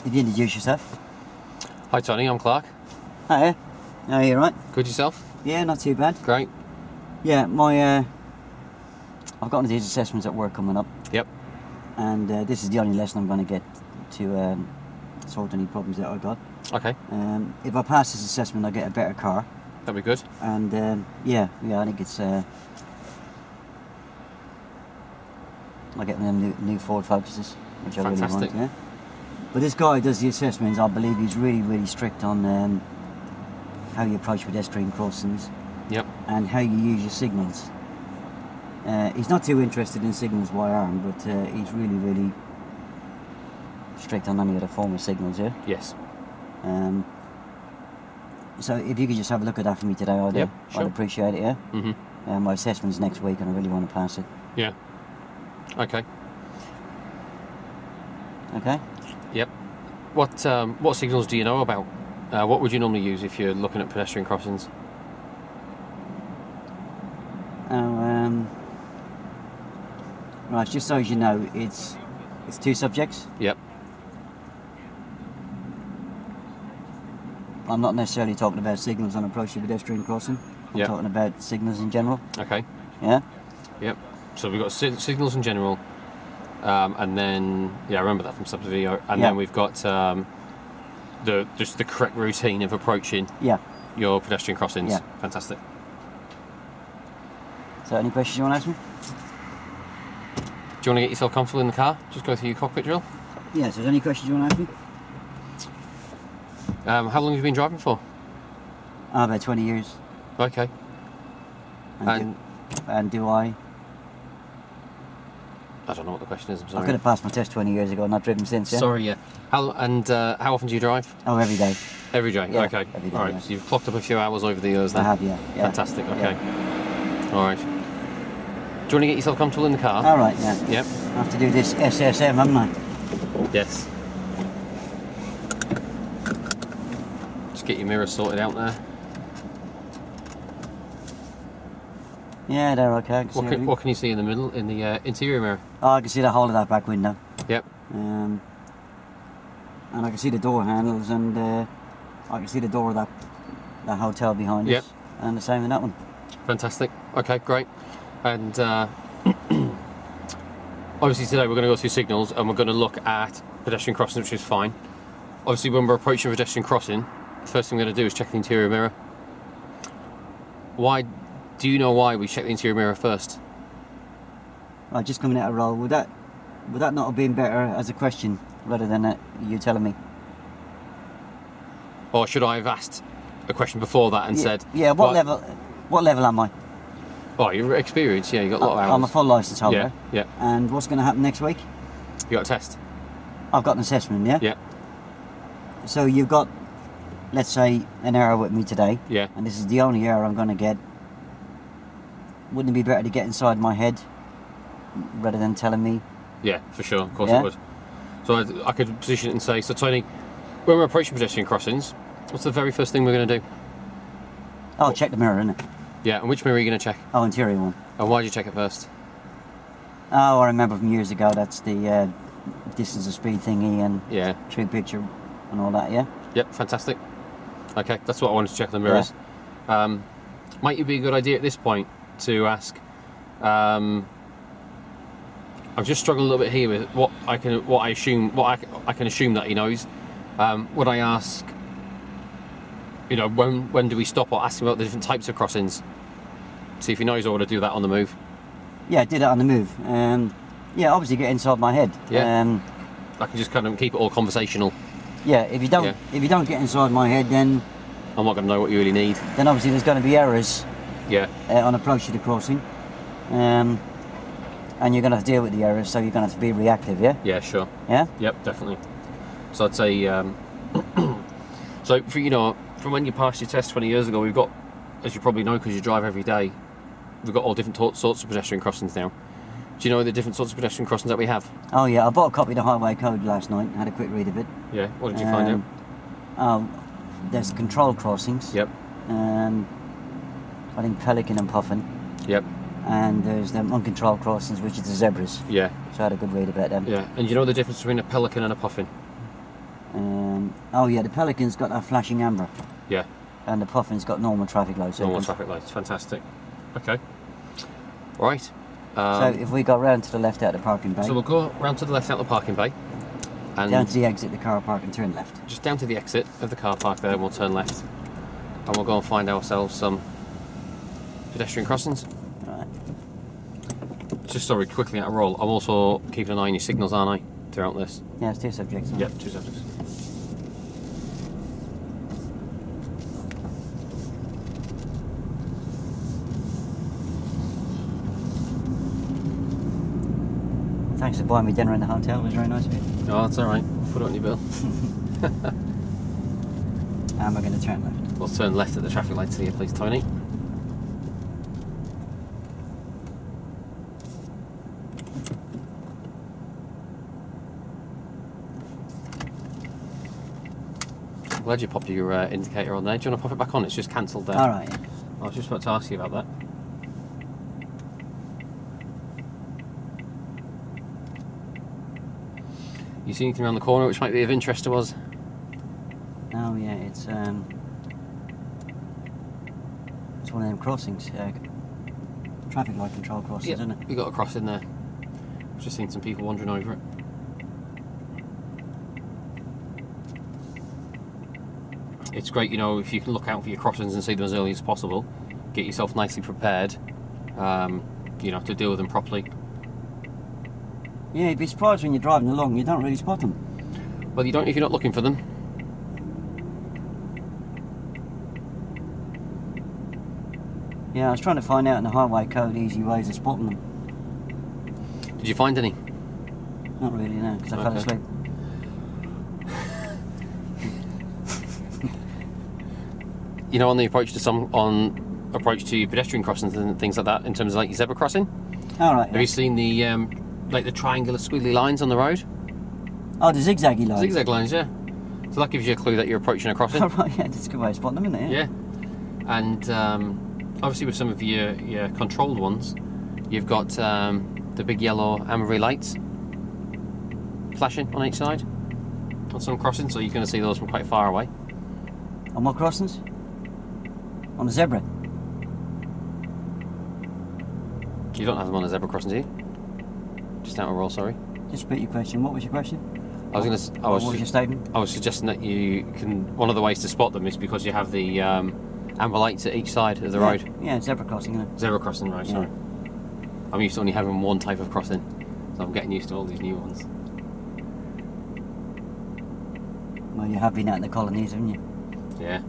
Could you introduce yourself? Hi Tony, I'm Clark. Hiya. How are you, right? Good yourself? Yeah, not too bad. Great. Yeah, I've got these assessments at work coming up. Yep. And this is the only lesson I'm going to get to sort any problems that I got. Okay. If I pass this assessment, I get a better car. That'd be good. And yeah, I think it's I get them new Ford Focuses, which I really Fantastic. want. Yeah. But this guy who does the assessments, I believe he's really strict on how you approach pedestrian crossings. Yep. And how you use your signals. He's not too interested in signals by arm, but he's really strict on any of the form of signals, yeah? Yes. So if you could just have a look at that for me today, Yep, sure. I'd appreciate it, yeah? Mm-hmm. My assessment's next week and I really want to pass it. Yeah. Okay. Okay? Yep. What signals do you know about? What would you normally use if you're looking at pedestrian crossings? Right, just so as you know, it's two subjects. Yep. I'm not necessarily talking about signals on approaching pedestrian crossing. I'm Yep. talking about signals in general. Okay. Yeah? Yep. So we've got signals in general, and then I remember that from sub video, and Yeah. then we've got just the correct routine of approaching Yeah. your pedestrian crossings. Yeah. Fantastic. So any questions you want to ask me? Do you want to get yourself comfortable in the car? Just go through your cockpit drill. Yeah, so any questions you want to ask me? How long have you been driving for? About 20 years. Okay. And do I? I don't know what the question is. I'm I sorry. could have passed my test 20 years ago and not driven since, yeah? Sorry, yeah. How often do you drive? Oh, every day. Every day. Yeah, Okay. every day, All right. yeah. So you've clocked up a few hours over the years then. I have, yeah. Fantastic. Okay. Yeah. All right. Do you want to get yourself comfortable in the car? All right, yeah. Yep. I have to do this SSM, haven't I? Yes. Just get your mirrors sorted out there. Yeah, they're okay. I can see everything. What can you see in the middle, in the interior mirror? Oh, I can see the whole of that back window. Yep. And I can see the door handles, and I can see the door of that hotel behind Yep. us. And the same in that one. Fantastic. Okay, great. And obviously today we're going to go through signals and we're going to look at pedestrian crossings, which is fine. Obviously when we're approaching a pedestrian crossing, the first thing we're going to do is check the interior mirror. Do you know why we check the interior mirror first? Right, just coming out of roll. Would that not have been better as a question rather than you telling me? Or should I have asked a question before that and said... Yeah, what level am I? Oh, you're experienced, yeah, you got a lot of hours. I'm a full licence holder. Yeah. And what's going to happen next week? You got a test? I've got an assessment, yeah? Yeah. So you've got, let's say, an hour with me today. Yeah. And this is the only hour I'm going to get. Wouldn't it be better to get inside my head rather than telling me? Yeah, for sure, of course Yeah? it would. So I could position it and say, so Tony, when we're approaching pedestrian crossings, what's the very first thing we're going to do? Oh, check the mirror, innit? Yeah, and which mirror are you going to check? Oh, interior one. And why did you check it first? Oh, I remember from years ago, that's the distance of speed thingy and Yeah. true picture and all that, yeah? Yep, fantastic. Okay, that's what I wanted to check on the mirrors. Yeah. Might it be a good idea at this point to ask, I'm just struggling a little bit here with what I can assume that he knows. Would I ask, when do we stop, or ask him about the different types of crossings? See if he knows, or would I do that on the move? Yeah, I did it on the move. Yeah, obviously get inside my head. Yeah. I can just kind of keep it all conversational. Yeah, if you don't get inside my head, then I'm not going to know what you really need. Then obviously there's going to be errors. Yeah. On approach to the crossing. And you're going to have to deal with the errors, so you're going to have to be reactive, yeah? Yeah, sure. Yeah? Yep, definitely. So I'd say, so from when you passed your test 20 years ago, we've got, as you probably know because you drive every day, we've got all different sorts of pedestrian crossings now. Do you know the different sorts of pedestrian crossings that we have? Oh yeah, I bought a copy of the Highway Code last night, had a quick read of it. Yeah, what did you find out? Oh, there's control crossings. Yep. I think Pelican and Puffin. Yep. And there's them uncontrolled crossings, which is the zebras. Yeah. So I had a good read about them. Yeah, and you know the difference between a Pelican and a Puffin? Oh yeah, the Pelican's got that flashing amber. Yeah. And the Puffin's got normal traffic lights. Normal traffic lights, fantastic. Okay. Right. So if we go round to the left out of the parking bay. So we'll go round to the left out of the parking bay. And down to the exit of the car park and turn left. Just down to the exit of the car park there, and we'll turn left. And we'll go and find ourselves some pedestrian crossings. Right. Just sorry, quickly out of roll. I'm also keeping an eye on your signals, aren't I? Throughout this. Yeah, it's 2 subjects. Yep, 2 subjects. Thanks for buying me dinner in the hotel. It was very nice of you. Oh, that's alright. Put it on your bill. And we're going to turn left. We'll turn left at the traffic lights here, please, Tony. I'm glad you popped your indicator on there. Do you want to pop it back on? It's just cancelled there. Alright, yeah. I was just about to ask you about that. You see anything around the corner which might be of interest to us? Oh yeah, it's one of them crossings, traffic light control crossings, Yep, isn't it? we got a crossing there. I've just seen some people wandering over it. It's great, you know, if you can look out for your crossings and see them as early as possible, get yourself nicely prepared, you know, to deal with them properly. Yeah, you'd be surprised when you're driving along, you don't really spot them. Well, you don't if you're not looking for them. Yeah, I was trying to find out in the highway code easy ways of spotting them. Did you find any? Not really, no, because I fell asleep. You know, on the approach to approach to pedestrian crossings and things like that, in terms of like your zebra crossing. All right. Have you seen the like the triangular squiggly lines on the road? Oh, the zigzaggy lines. Zigzag lines, yeah. So that gives you a clue that you're approaching a crossing. Oh, right, yeah, that's a good way of spotting them, isn't it? Yeah. And obviously with some of your controlled ones, you've got the big yellow ambery lights flashing on each side on some crossings, so you're going to see those from quite far away. On what crossings? On the zebra? You don't have them on a zebra crossing, do you? Just out of roll, sorry. Just repeat your question. What was your question? What was your statement? I was suggesting that you can. One of the ways to spot them is because you have the amber lights at each side of the road. Yeah, zebra crossing, isn't it? Zebra crossing, right? Yeah. Sorry. I'm used to only having one type of crossing, so I'm getting used to all these new ones. Well, you have been out in the colonies, haven't you? Yeah.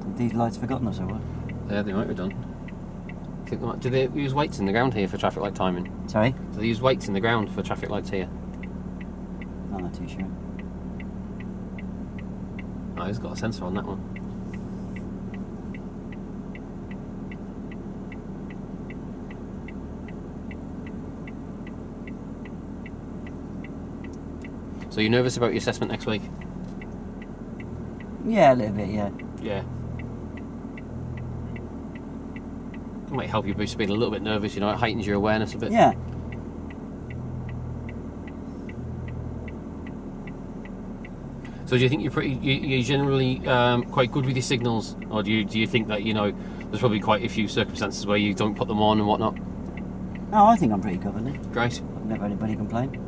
Have these lights forgotten us or what? Yeah, they might have done. Do they use weights in the ground here for traffic light timing? Sorry? Do they use weights in the ground for traffic lights here? I'm not too sure. Oh, he's got a sensor on that one. So you're nervous about your assessment next week? Yeah, a little bit, yeah. Yeah. It might help you boost being a little bit nervous, you know, it heightens your awareness a bit. Yeah. So do you think you're generally quite good with your signals, or do you think that, you know, there's probably quite a few circumstances where you don't put them on and whatnot? No, I think I'm pretty good with it. Great. I've never had anybody complain.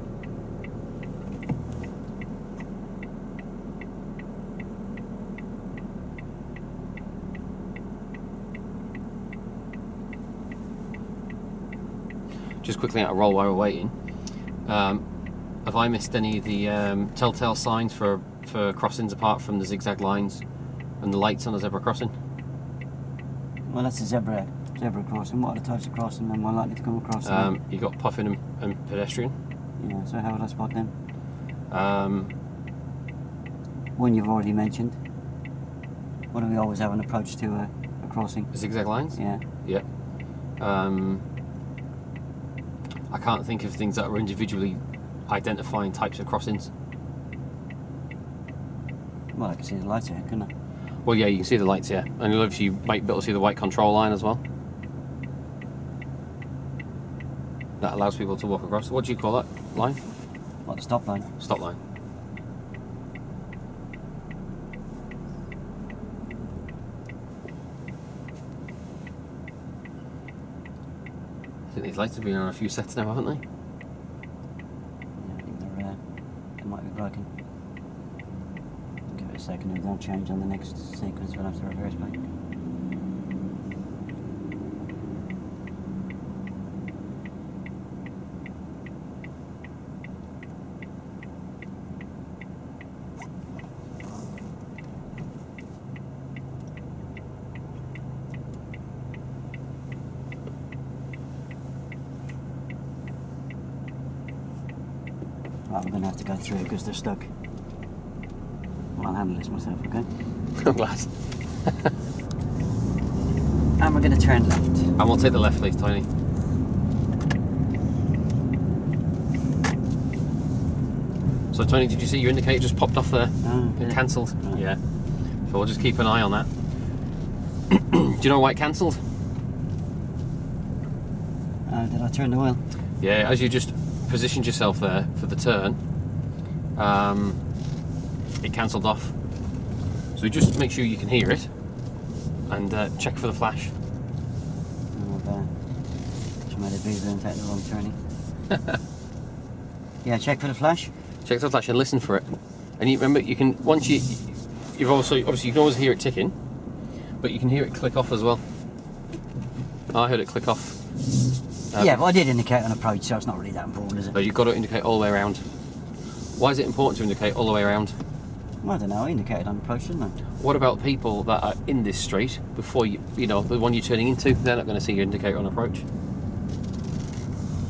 Just quickly out of roll while we're waiting, have I missed any of the telltale signs for crossings apart from the zigzag lines and the lights on the zebra crossing? Well, that's a zebra crossing. What are the types of crossing am I likely to come across? You got puffin and pedestrian. Yeah, so how would I spot them? One you've already mentioned. What do we always have an approach to a crossing? Zigzag lines? Yeah. Yeah. I can't think of things that are individually identifying types of crossings. Well, I can see the lights ahead, couldn't I? Well, yeah, you can see the lights, yeah. And obviously you might be able to see the white control line as well. That allows people to walk across. What do you call that line? What, the stop line? Stop line. I think these lights have been on a few sets now, haven't they? Yeah, I think they might be broken. Give it a second and they'll change on the next sequence. We'll have to reverse back. Right, we're going to have to go through because they're stuck. Well, I'll handle this myself, okay? I'm glad. And we're going to turn left. And we'll take the left, please, Tony. So, Tony, did you see your indicator just popped off there? Oh, It yeah. cancelled? Right. Yeah. So we'll just keep an eye on that. Do you know why it cancelled? Did I turn the wheel? Yeah, as you just positioned yourself there for the turn, it cancelled off. So just make sure you can hear it and check for the flash. Just made a beaver and take the wrong turning. Yeah, check for the flash. Check for the flash and listen for it. And you remember, you can once you've also obviously you can always hear it ticking, but you can hear it click off as well. I heard it click off. Yeah, but I did indicate on approach, so it's not really that important, is it? But you've got to indicate all the way around. Why is it important to indicate all the way around? Well, I don't know, I indicated on approach, didn't I? What about people that are in this street before you know, the one you're turning into? They're not going to see your indicator on approach.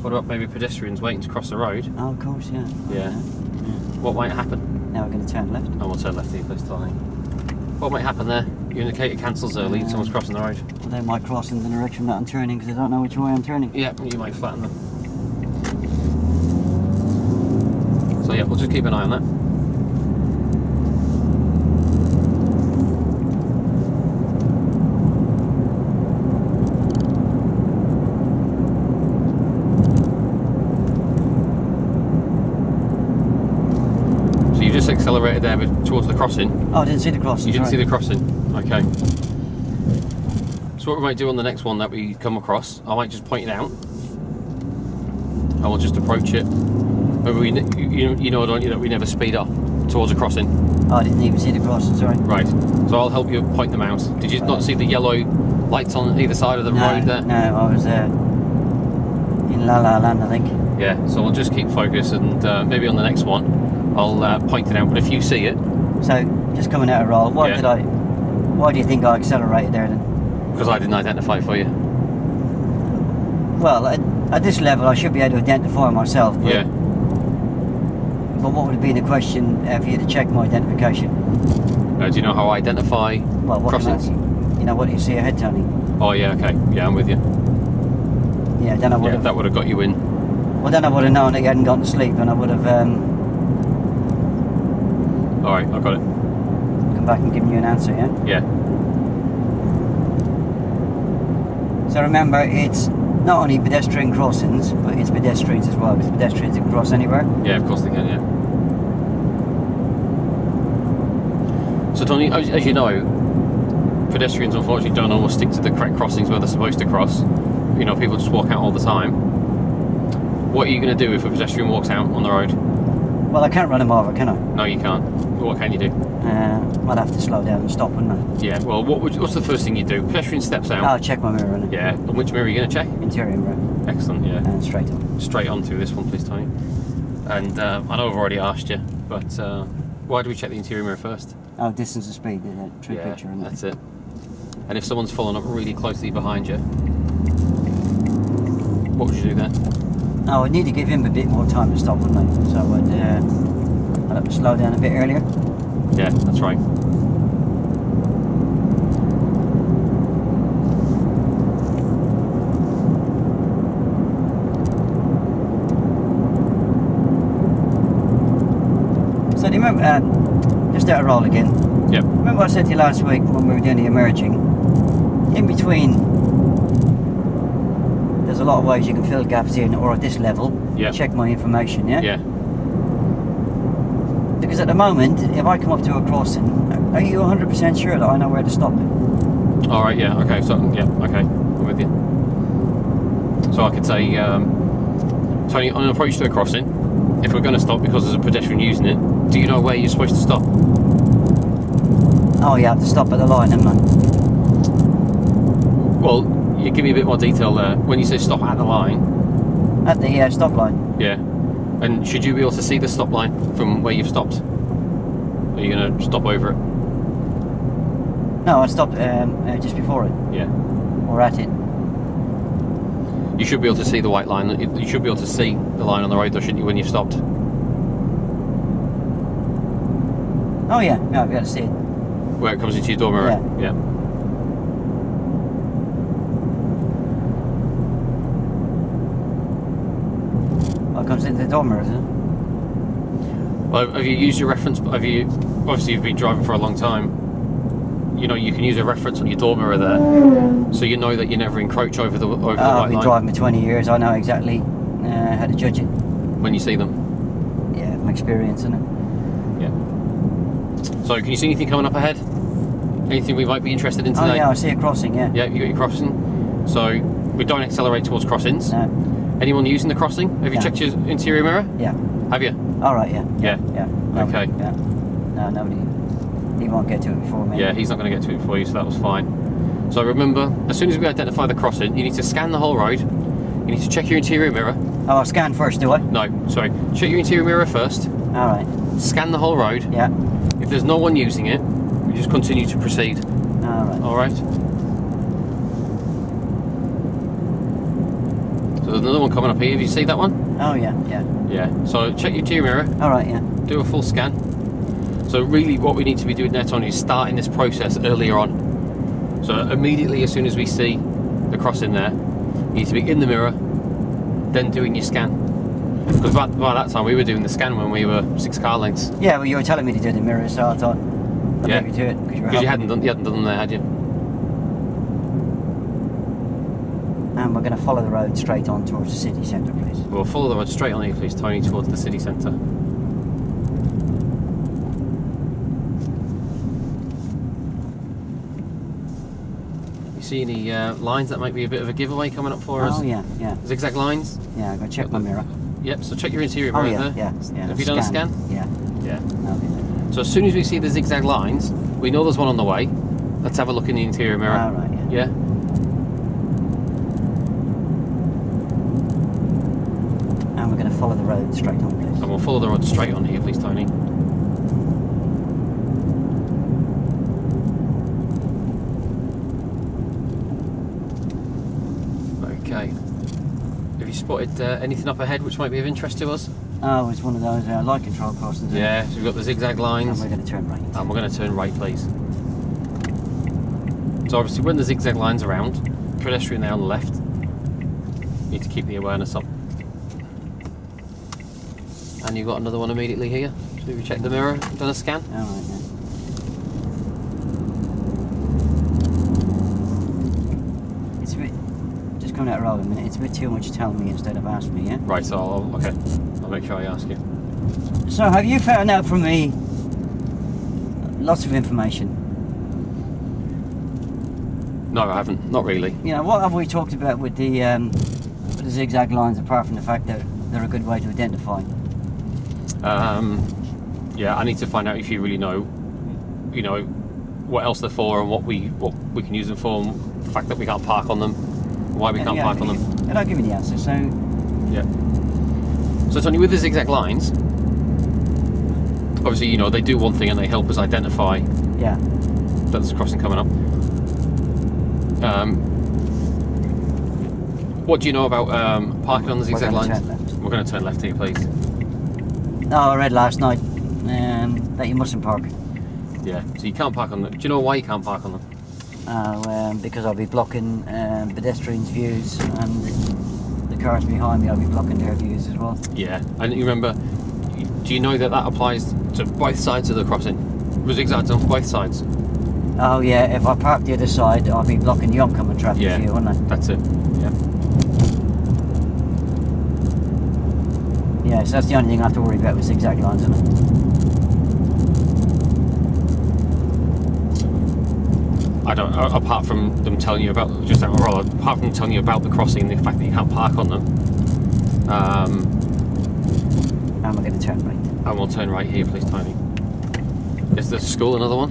What about maybe pedestrians waiting to cross the road? Oh, of course, yeah. Yeah. What might happen? Now we're going to turn left. And we'll turn left here, please, Tony. What might happen there? Your indicator cancels early and someone's crossing the road. Well, they might cross in the direction that I'm turning because they don't know which way I'm turning. Yeah, you might flatten them. So yeah, we'll just keep an eye on that. So you just accelerated there towards the crossing. Oh, I didn't see the crossing. You didn't see the crossing? Okay. So what we might do on the next one that we come across, I might just point it out. And we'll just approach it. Maybe you know, don't you, that we never speed up towards a crossing. Oh, I didn't even see the crossing, sorry. Right. So I'll help you point them out. Did you not see the yellow lights on either side of the road there? No, I was in La La Land, I think. Yeah, so we'll just keep focus and maybe on the next one I'll point it out, but if you see it... So, just coming out of roll, why do you think I accelerated there then? Because I didn't identify it for you. Well, at this level I should be able to identify myself, but, Yeah. But what would have been the question for you to check my identification? Do you know how I identify crossings? You know, what do you see ahead, Tony? Oh yeah, okay, yeah, I'm with you. Yeah, then I would have... that would have got you in. Well, then I would have known that you hadn't gone to sleep and I would have Alright, I've got it. come back and given you an answer, yeah? Yeah. So remember, it's not only pedestrian crossings, but it's pedestrians as well, because pedestrians can cross anywhere. Yeah, of course they can, yeah. So Tony, as you know, pedestrians unfortunately don't always stick to the correct crossings where they're supposed to cross. You know, people just walk out all the time. What are you going to do if a pedestrian walks out on the road? Well, I can't run them over, can I? No, you can't. What can you do? I'd have to slow down and stop, wouldn't I? Yeah, well, what's the first thing you do? Pedestrian steps out. I'll check my mirror, innit? Yeah, and which mirror are you going to check? Interior mirror. Excellent, yeah. And straight on. Straight on through this one, please, Tony. And I know I've already asked you, but why do we check the interior mirror first? Oh, distance and speed, true Yeah, picture, isn't it? that's it. And if someone's following up really closely behind you, what would you do then? Oh, I'd need to give him a bit more time to stop, wouldn't I? So I'd have to slow down a bit earlier. Yeah, that's right. So do you remember, just out of roll again, Yep. remember I said to you last week when we were doing the emerging, in between, there's a lot of ways you can fill gaps in, or at this level, Yep. check my information, yeah? Yeah. Because at the moment, if I come up to a crossing, are you 100% sure that I know where to stop? All right. Yeah. Okay. So yeah. Okay. I'm with you. So I could say, Tony, on an approach to the crossing, if we're going to stop because there's a pedestrian using it, do you know where you're supposed to stop? Oh, you have to stop at the line, haven't I? Well, you give me a bit more detail there. When you say stop at the line... At the stop line. Yeah. And should you be able to see the stop line from where you've stopped? Are you going to stop over it? No, I stopped just before it. Yeah. Or at it. You should be able to see the white line. You should be able to see the line on the road, though, shouldn't you, when you've stopped? Oh yeah, no, I've got to see it. Where it comes into your door mirror? Yeah. Well, it comes into the door mirror, isn't it? Well, have you used your reference? Have you? Obviously, you've been driving for a long time. You know, you can use a reference on your door mirror there, so you know that you never encroach over the white line. I've been driving for 20 years. I know exactly how to judge it. When you see them. Yeah, from experience, isn't it? Yeah. So, can you see anything coming up ahead? Anything we might be interested in today? Oh yeah, I see a crossing. Yeah. Yeah, you got your crossing. So we don't accelerate towards crossings. No. Anyone using the crossing? Have you checked your interior mirror? Yeah. Have you? All right. Yeah. Yeah. Nobody, Okay. Yeah. No, nobody. He won't get to it before me. Yeah, he's not going to get to it before you, so that was fine. So remember, as soon as we identify the crossing, you need to scan the whole road. You need to check your interior mirror. Oh, I'll scan first, do I? No, sorry. Check your interior mirror first. All right. Scan the whole road. Yeah. If there's no one using it, we just continue to proceed. All right. All right. So there's another one coming up here. Have you seen that one? Oh yeah. Yeah. So check your interior mirror. All right. Yeah. Do a full scan. So really what we need to be doing now, Tony, is starting this process earlier on. So immediately as soon as we see the crossing there, you need to be in the mirror, then doing your scan. Because by that time we were doing the scan when we were 6 car lengths. Yeah, well you were telling me to do the mirror, so I thought I'd Yeah. make you do it. Because you hadn't done them there, had you? And we're going to follow the road straight on towards the city centre, please. We'll follow the road straight on here, please, Tony, towards the city centre. See any lines that might be a bit of a giveaway coming up for us? Oh yeah. Zigzag lines? Yeah, I'm going to check my mirror. Yep, so check your interior mirror there. Yeah. Have you done a scan? Yeah. Okay. So as soon as we see the zigzag lines, we know there's one on the way. Let's have a look in the interior mirror. All right, yeah. And we're going to follow the road straight on, please. And we'll follow the road straight on here, please, Tony. Okay. Have you spotted anything up ahead which might be of interest to us? Oh, it's one of those light control crossings. Yeah, so we've got the zigzag lines. And we're going to turn right. And we're going to turn right, please. So obviously when the zigzag line's around, pedestrian there on the left, you need to keep the awareness up. And you've got another one immediately here. So have you checked the mirror, done a scan? All right, yeah. It's a bit, just coming out road a minute, it's a bit too much telling me instead of asking me, yeah? Right, so okay, I'll make sure I ask you. So have you found out from me lots of information? No, I haven't, not really. You know, what have we talked about with the zigzag lines apart from the fact that they're a good way to identify? Yeah, I need to find out if you really know, you know, what else they're for and what we can use them for, and the fact that we can't park on them, why we can't park on them. And I'll give you the answer. So yeah. So Tony, with the zigzag lines, obviously, you know, they do one thing and they help us identify. Yeah. That there's a crossing coming up. What do you know about parking on the zigzag lines? We're going to turn left here, please. Oh, I read last night that you mustn't park. Yeah, so you can't park on them. Do you know why you can't park on them? Because I'll be blocking pedestrians' views, and the cars behind me, I'll be blocking their views as well. Yeah, and you remember, do you know that applies to both sides of the crossing? With zigzags on both sides? Oh yeah, if I park the other side, I'll be blocking the oncoming traffic view, won't I? That's it, yeah. Yeah, so that's the only thing I have to worry about with zigzag lines, isn't it? I don't. Apart from them telling you about apart from telling you about the crossing and the fact that you can't park on them. And we're going to turn right. And we'll turn right here, please, Tony. Is the school another one?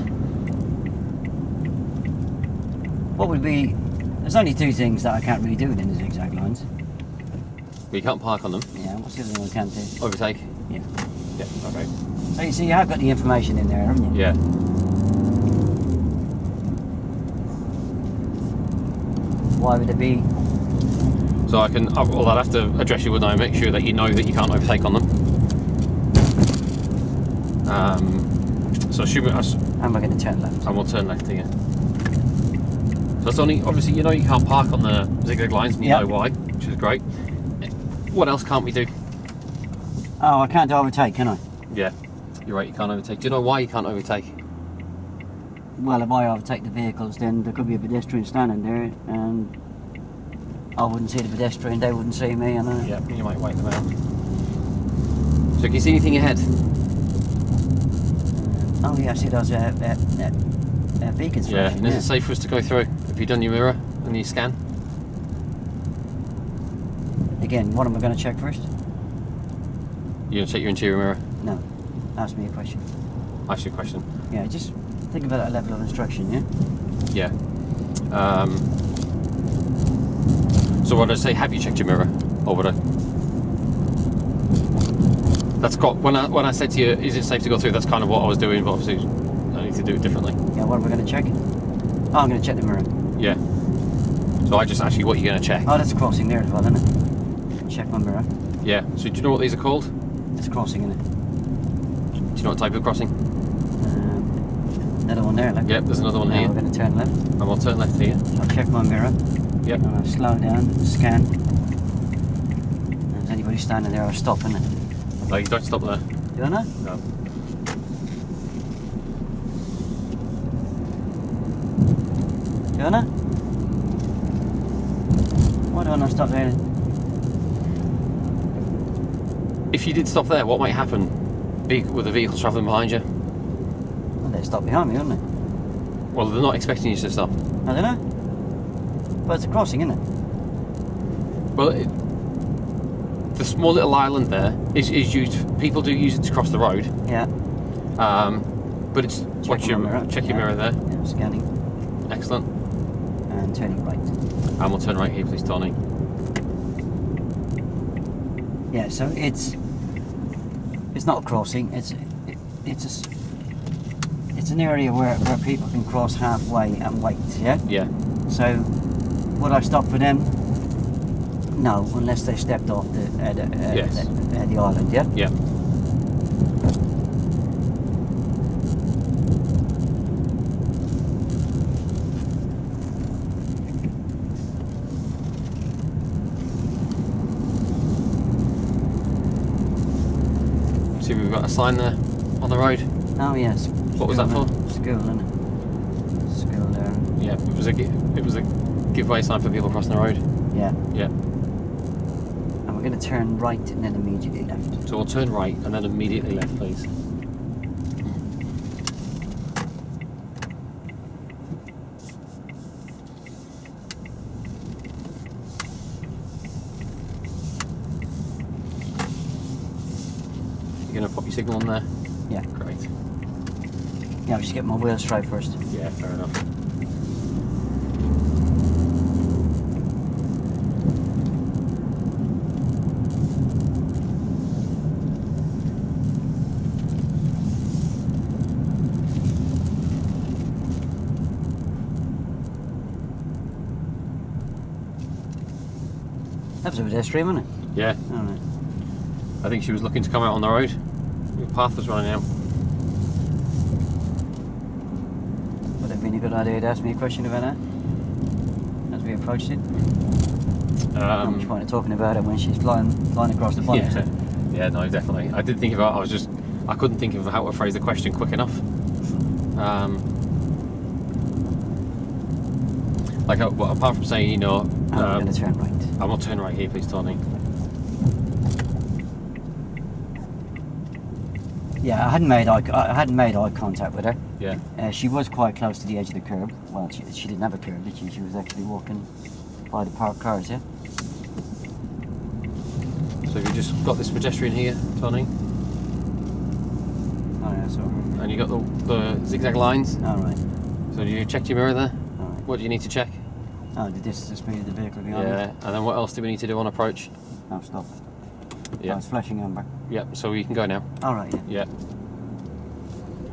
What would be... There's only two things that I can't really do within the zigzag lines. But you can't park on them. Yeah, what's the other thing I can't do? Overtake. Yeah. Yeah. Okay. So you see, you have got the information in there, haven't you? Yeah. Why would it be? So I can. Well, I'd have to address you, wouldn't I? Make sure that you know that you can't overtake on them. So assume us. And we're going to turn left. And we'll turn left here. So it's only obviously you know you can't park on the zigzag lines, and you know why, which is great. What else can't we do? Oh, I can't overtake, can I? Yeah, you're right. You can't overtake. Do you know why you can't overtake? Well, if I overtake the vehicles, then there could be a pedestrian standing there, and I wouldn't see the pedestrian, they wouldn't see me, and yeah, you might wipe them out. So can you see anything ahead? Oh yeah, I see those beacons. Yeah, flashing, and is it safe for us to go through? Have you done your mirror and your scan? Again, what am I going to check first? You're going to check your interior mirror? No, ask me a question. Ask you a question. Yeah, just think about that level of instruction, yeah? Yeah. So what would I say, have you checked your mirror? Or would I? That's got, when I said to you, is it safe to go through, that's kind of what I was doing, but obviously I need to do it differently. Yeah, what am I going to check? Oh, I'm going to check the mirror. Yeah. So I just asked you what you're going to check. Oh, that's crossing there as well, isn't it? Check my mirror. Yeah. So do you know what these are called? It's crossing, isn't it? Do you know what type of crossing? Another one there, like. Yep, there's another one now here. We're going to turn left. And we'll turn left here. So I'll check my mirror. Yep. And I'll slow down, scan. And there's anybody standing there, I'll stop, innit? No, you don't stop there. Do I know? No. Do I know? Why do I not stop there? If you did stop there, what might happen with the vehicles travelling behind you? Well, they'd stop behind me, wouldn't they? Well, they're not expecting you to stop. I don't know. But it's a crossing, isn't it? Well, the small little island there is used. People do use it to cross the road. Yeah. But it's check your mirror there. Yeah, scanning. Excellent. And turning right. And we'll turn right here, please, Tony. Yeah. So it's not a crossing. It's an area where people can cross halfway and wait. Yeah. Yeah. So would I stop for them? No, unless they stepped off the island. Yeah. Yeah. See, we've got a sign there on the road. Oh yes. What was that for? School, isn't it? School there. Yeah, it was a giveaway sign for people crossing the road. Yeah. Yeah. And we're going to turn right and then immediately left. So we'll turn right and then immediately left, please. You're going to pop your signal on there? Yeah. Great. Yeah, I'll just get my wheels straight first. Yeah, fair enough. That was a pedestrian, wasn't it? Yeah. Oh, no. I think she was looking to come out on the road. Your path was running out. Would it have been a good idea to ask me a question about that? As we approached it? Not much point of talking about it when she's flying across the bonnet. Yeah. Yeah, no, definitely. I did think about it, I couldn't think of how to phrase the question quick enough. Apart from saying, you know... I'm going to turn right. I will turn right here, please, Tony. Yeah, I hadn't made eye contact with her. Yeah. She was quite close to the edge of the curb. Well, she didn't have a curb, did she? She was actually walking by the parked cars, yeah? So you've just got this pedestrian here, Tony, Oh, yeah, so. and you got the zigzag lines. Alright. So you checked your mirror there? Alright. What do you need to check? Oh, the distance of speed of the vehicle behind Yeah, it. and then what else do we need to do on approach? No, stop. Yeah. Oh, it's flashing amber. Yep, so you can go now. Alright, yeah. Yeah.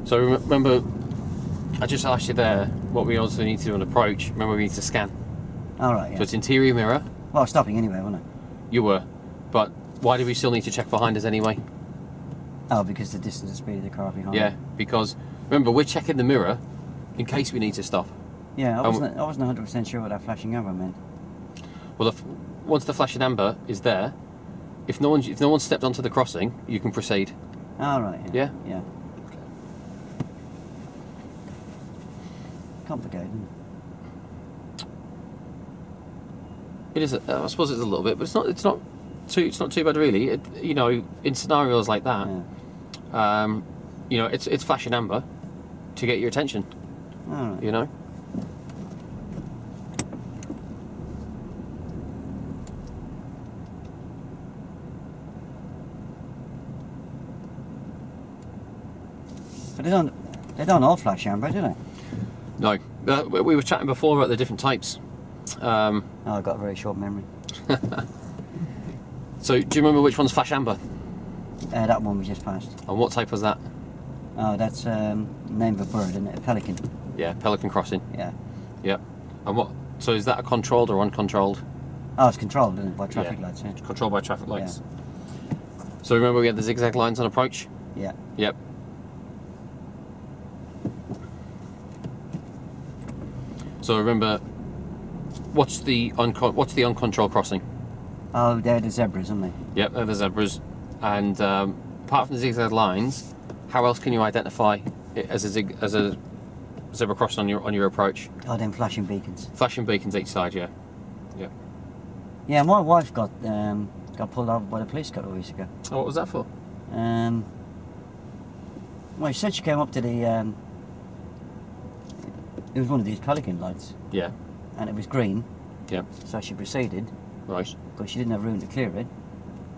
So remember, I just asked you there what we also need to do on approach. Remember, we need to scan. Alright, yeah. So it's interior mirror. Well, I was stopping anyway, wasn't I? You were, but why do we still need to check behind us anyway? Oh, because the distance of speed of the car behind. Yeah, because remember, we're checking the mirror in case we need to stop. Yeah, I wasn't 100% sure what that flashing amber meant. Well, once the flashing amber is there, if no one stepped onto the crossing, you can proceed. Alright, Yeah? Yeah. Complicated, isn't it? It is. I suppose it's a little bit, but it's not too bad really. You know, in scenarios like that, Yeah. you know, it's flashing amber to get your attention. Alright. You know. But they don't all flash amber, do they? No, we were chatting before about the different types. Oh, I've got a very short memory. So, do you remember which one's flash amber? That one we just passed. And what type was that? Oh, that's name of a bird, isn't it? A pelican. Yeah, pelican crossing. Yeah. Yep. And what? So is that a controlled or uncontrolled? Oh, it's controlled, isn't it? By traffic lights, yeah. Controlled by traffic lights. So remember we had the zigzag lines on approach? Yeah. Yep. So remember, what's the uncontrolled crossing? Oh, they're the zebras, aren't they? Yep, they're the zebras. And apart from the zigzag lines, how else can you identify it as a zebra crossing on your approach? Oh, them flashing beacons. Flashing beacons each side, yeah. Yep. Yeah, my wife got pulled over by the police a couple of weeks ago. Oh, what was that for? Well, she said she came up to the. It was one of these pelican lights, Yeah. and it was green. Yep. So she proceeded, Right. but she didn't have room to clear it,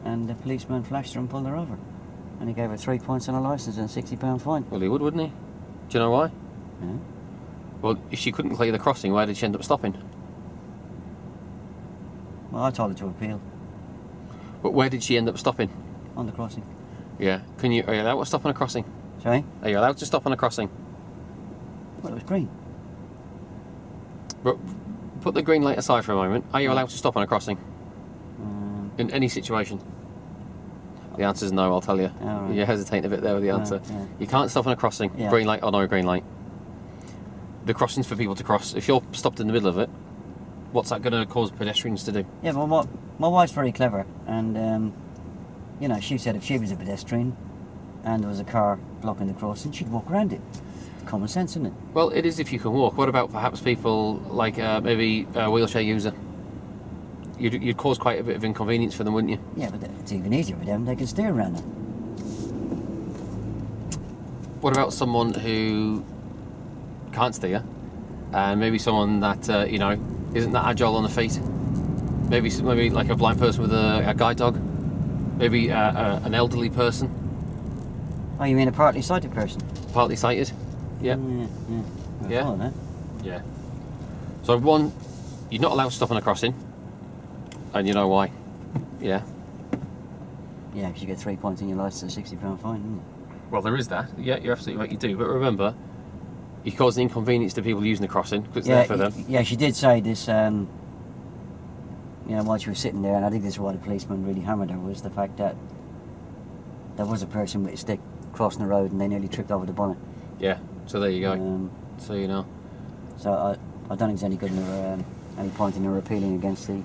and the policeman flashed her and pulled her over, and he gave her 3 points on her licence and a £60 fine. Well, he would, wouldn't he? Do you know why? Yeah. Well, if she couldn't clear the crossing, why did she end up stopping? Well, I told her to appeal But where did she end up stopping? on the crossing. Yeah. Are you allowed to stop on a crossing? Sorry? Are you allowed to stop on a crossing? Well, it was green. But put the green light aside for a moment. Are you allowed to stop on a crossing? In any situation? The answer is no, I'll tell you. Oh, right. You're hesitating a bit there with the answer. Yeah. You can't stop on a crossing, Yeah. green light or no green light. The crossing's for people to cross. If you're stopped in the middle of it, what's that going to cause pedestrians to do? Yeah, well, my wife's very clever, and you know, she said if she was a pedestrian and there was a car blocking the crossing, she'd walk around it. Common sense, isn't it? Well, it is if you can walk. What about perhaps people like maybe a wheelchair user? You'd cause quite a bit of inconvenience for them, wouldn't you? Yeah, but it's even easier for them. They can steer around it. What about someone who can't steer, and maybe someone that you know isn't that agile on the feet? Maybe like a blind person with a guide dog. Maybe an elderly person. Oh, you mean a partly sighted person? Partly sighted. Yeah. Yeah. I follow that. Yeah. So one, you're not allowed to stop on a crossing, and you know why? Yeah. Yeah, because you get 3 points in your licence, £60 fine, isn't it? Well, there is that. Yeah, you're absolutely right. You do, but remember, you cause an inconvenience to people using the crossing because it's there for them. Yeah, she did say this. You know, while she was sitting there, and I think this is why the policeman really hammered her, was the fact that there was a person with a stick crossing the road and they nearly tripped over the bonnet. Yeah. So there you go. So you know. So I don't think there's any good in her, any point in her appealing against the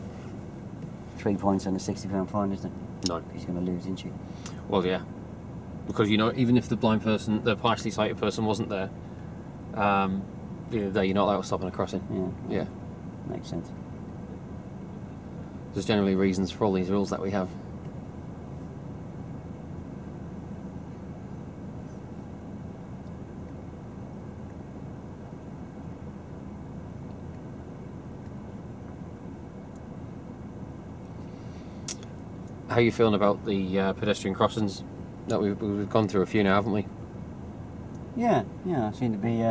3 points and the £60 fine, is there? No. She's going to lose, isn't she? Well, yeah. Because you know, even if the blind person, the partially sighted person, wasn't there, the other day you're not allowed to stop on a crossing. Yeah. Yeah. Makes sense. There's generally reasons for all these rules that we have. How are you feeling about the pedestrian crossings? That we've gone through a few now, haven't we? Yeah, I seem to be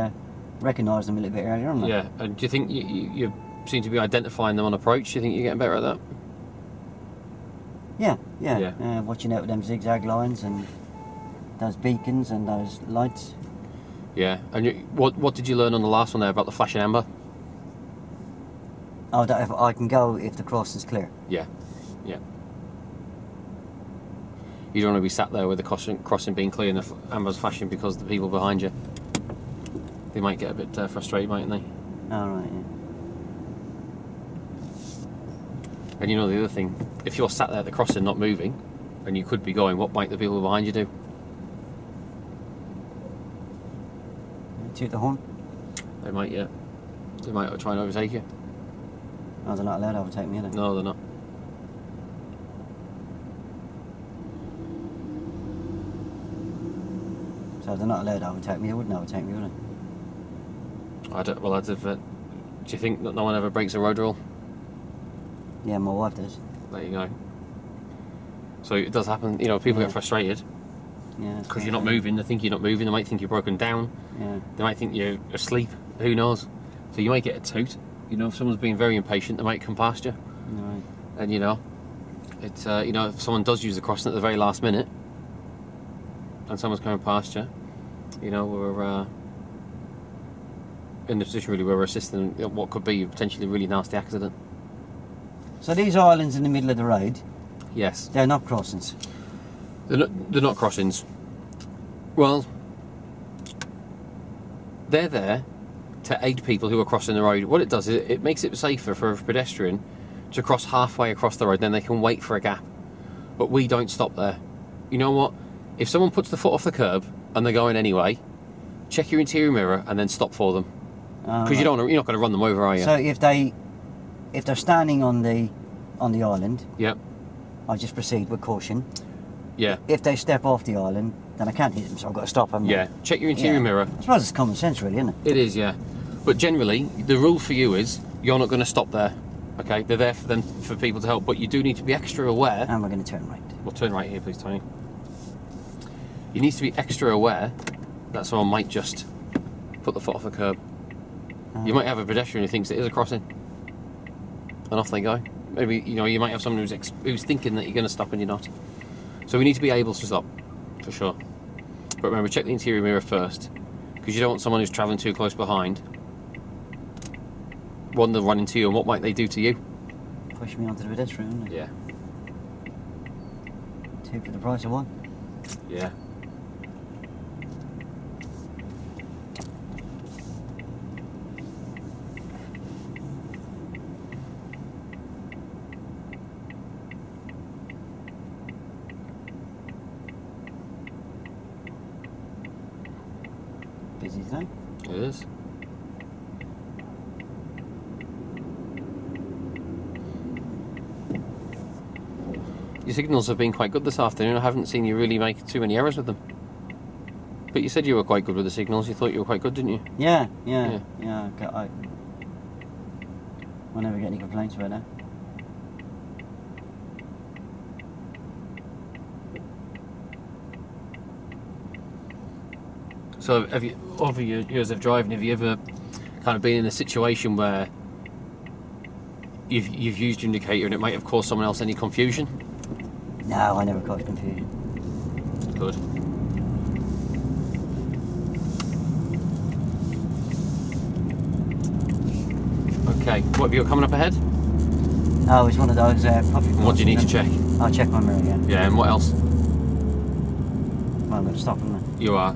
recognised them a little bit earlier, haven't I? Yeah, and do you think you seem to be identifying them on approach? Do you think you're getting better at that? Yeah. Watching out with them zigzag lines and those beacons and those lights. Yeah, and what did you learn on the last one there about the flashing amber? Oh, that if I can go if the crossing's clear. Yeah. You don't want to be sat there with the crossing being clear and the amber's flashing because the people behind you, they might get a bit frustrated, mightn't they? Oh, right, yeah. And you know the other thing, if you're sat there at the crossing not moving, and you could be going, what might the people behind you do? Toot the horn? They might, yeah. They might try and overtake you. Oh, they're not allowed to overtake me, are they? No, they're not. So if they're not allowed to overtake me, they wouldn't overtake me, would they? I don't. Well, do you think that no one ever breaks a road rule? Yeah, my wife does. There you go. So it does happen. You know, people get frustrated because you're not moving. They think you're not moving. They might think you're broken down. Yeah. They might think you're asleep. Who knows? So you might get a toot. You know, if someone's being very impatient, they might come past you. Right. And you know, it's you know, if someone does use the crossing at the very last minute, and someone's coming past you, you know, we're in the position really where we're assisting what could be a potentially really nasty accident. So these islands in the middle of the road, Yes. they're not crossings. They're not crossings. Well, they're there to aid people who are crossing the road. What it does is it makes it safer for a pedestrian to cross halfway across the road, then they can wait for a gap. But we don't stop there. You know what? If someone puts the foot off the curb and they're going anyway, check your interior mirror and then stop for them. Because you're not going to run them over, are you? So if they're standing on the island, Yep. I just proceed with caution. Yeah. If they step off the island, then I can't hit them, so I've got to stop them. Yeah. Check your interior mirror. I suppose it's common sense, really, isn't it? It is, yeah. But generally, the rule for you is you're not going to stop there. Okay? They're there for people to help, but you do need to be extra aware. And we're going to turn right. We'll turn right here, please, Tony. You need to be extra aware that someone might just put the foot off the curb. You might have a pedestrian who thinks it is a crossing, and off they go. Maybe, you know, you might have someone who's thinking that you're going to stop and you're not. So we need to be able to stop, for sure. But remember, check the interior mirror first, because you don't want someone who's travelling too close behind. One, they'll run into you, and what might they do to you? Push me onto the pedestrian, wouldn't it? Yeah. 2 for the price of 1. Yeah. Busy today. It is. Your signals have been quite good this afternoon. I haven't seen you really make too many errors with them. But you said you were quite good with the signals. You thought you were quite good, didn't you? Yeah. I never get any complaints about that. So, have you, over your years of driving, have you ever kind of been in a situation where you've used your indicator and it might have caused someone else any confusion? No, I never caused confusion. Good. Okay, what have you got coming up ahead? Oh, it's one of those puffy. What do you need to check? I'll check my mirror again. Yeah, and what else? Well, I'm going to stop, haven't I? You are.